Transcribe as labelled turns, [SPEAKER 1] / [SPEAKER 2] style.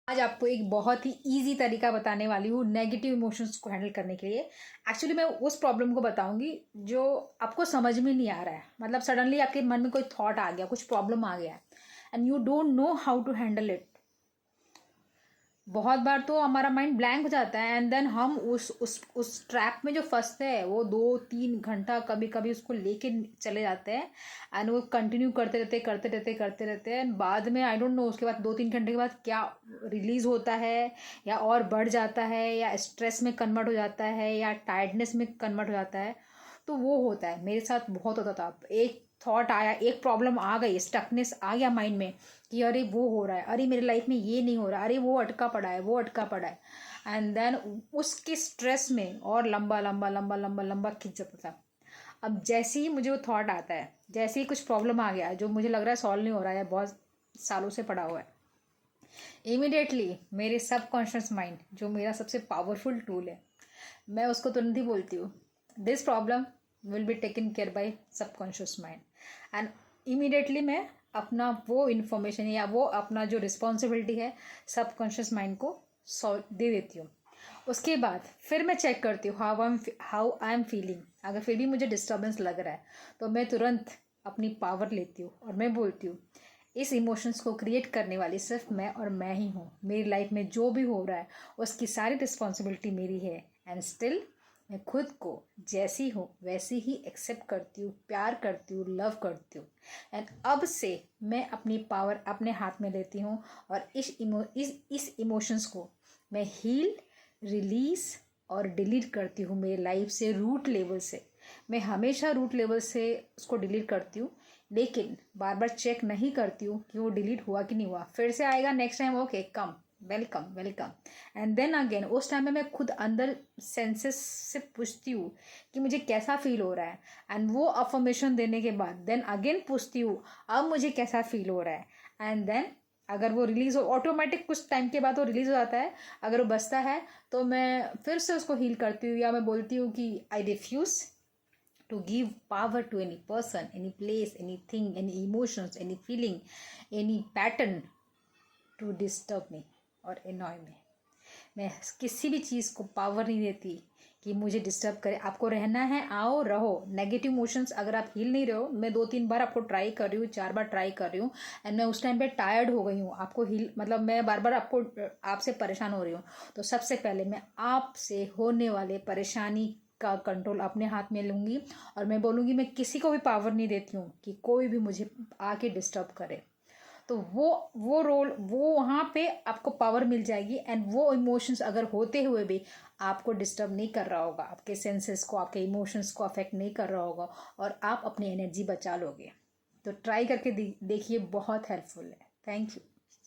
[SPEAKER 1] आज आपको एक बहुत ही ईजी तरीका बताने वाली हूँ नेगेटिव इमोशंस को हैंडल करने के लिए। एक्चुअली मैं उस प्रॉब्लम को बताऊंगी जो आपको समझ में नहीं आ रहा है। मतलब सडनली आपके मन में कोई थॉट आ गया, कुछ प्रॉब्लम आ गया and you don't know how to handle it. बहुत बार तो हमारा माइंड ब्लैंक हो जाता है एंड देन हम उस ट्रैप में जो फंसते हैं वो 2-3 घंटा कभी कभी उसको लेके चले जाते हैं एंड वो कंटिन्यू करते रहते हैं। बाद में आई डोंट नो उसके बाद 2-3 घंटे के बाद क्या रिलीज होता है, या और बढ़ जाता है, या स्ट्रेस में कन्वर्ट हो जाता है, या टायर्डनेस में कन्वर्ट हो जाता है। तो वो होता है, मेरे साथ बहुत होता था। एक थॉट आया, एक प्रॉब्लम आ गई, स्टकनेस आ गया माइंड में कि अरे वो हो रहा है, अरे मेरे लाइफ में ये नहीं हो रहा, अरे वो अटका पड़ा है, वो अटका पड़ा है। एंड देन उसके स्ट्रेस में और लंबा लंबा लंबा लंबा लंबा खिंच जाता था। अब जैसे ही मुझे वो थॉट आता है, जैसे ही कुछ प्रॉब्लम आ गया जो मुझे लग रहा है सॉल्व नहीं हो रहा है, बहुत सालों से पड़ा हुआ है, इमीडिएटली मेरे सबकॉन्शियस माइंड जो मेरा सबसे पावरफुल टूल है, मैं उसको तुरंत ही बोलती हूँ this problem will be taken care by subconscious mind. And immediately मैं अपना वो इन्फॉर्मेशन या वो अपना जो रिस्पॉन्सिबिलिटी है सबकॉन्शियस माइंड को दे देती हूँ। उसके बाद फिर मैं चेक करती हूँ हाउ आई एम फीलिंग। अगर फिर भी मुझे डिस्टर्बेंस लग रहा है तो मैं तुरंत अपनी पावर लेती हूँ और मैं बोलती हूँ इस इमोशंस को क्रिएट करने वाली सिर्फ मैं और मैं ही हूँ। मेरी लाइफ में जो भी हो रहा है उसकी सारी रिस्पॉन्सिबिलिटी मेरी है। एंड स्टिल मैं खुद को जैसी हूँ वैसी ही एक्सेप्ट करती हूँ, प्यार करती हूँ, लव करती हूँ। एंड अब से मैं अपनी पावर अपने हाथ में लेती हूँ और इस इमोशंस को मैं हील, रिलीज और डिलीट करती हूँ मेरी लाइफ से, रूट लेवल से। मैं हमेशा रूट लेवल से उसको डिलीट करती हूँ, लेकिन बार बार चेक नहीं करती हूँ कि वो डिलीट हुआ कि नहीं हुआ। फिर से आएगा next time, okay come, welcome welcome. And then again उस टाइम में मैं खुद अंदर सेंसेस से पूछती हूँ कि मुझे कैसा फील हो रहा है। एंड वो अफर्मेशन देने के बाद देन अगेन पूछती हूँ अब मुझे कैसा फील हो रहा है। एंड देन अगर वो रिलीज हो, ऑटोमेटिक कुछ टाइम के बाद वो रिलीज हो जाता है। अगर वो बचता है तो मैं फिर से उसको हील करती हूँ, या मैं बोलती हूँ कि I refuse to give power to any person, any place, anything, any emotions, any feeling, any pattern to disturb me or annoy me। मैं किसी भी चीज़ को पावर नहीं देती कि मुझे डिस्टर्ब करे। आपको रहना है, आओ रहो। नेगेटिव इमोशंस अगर आप हील नहीं रहे हो, मैं 2-3 बार आपको ट्राई कर रही हूँ, 4 बार ट्राई कर रही हूँ एंड मैं उस टाइम पे टायर्ड हो गई हूँ आपको हील, मतलब मैं बार बार आपसे परेशान हो रही हूँ। तो सबसे पहले मैं आपसे होने वाले परेशानी का कंट्रोल अपने हाथ में लूँगी और मैं बोलूँगी मैं किसी को भी पावर नहीं देती हूँ कि कोई भी मुझे आके डिस्टर्ब करे। तो वो रोल, वो वहाँ पे आपको पावर मिल जाएगी। एंड वो इमोशंस अगर होते हुए भी आपको डिस्टर्ब नहीं कर रहा होगा, आपके सेंसेस को, आपके इमोशंस को अफेक्ट नहीं कर रहा होगा, और आप अपनी एनर्जी बचा लोगे। तो ट्राई करके देखिए, बहुत हेल्पफुल है। Thank you.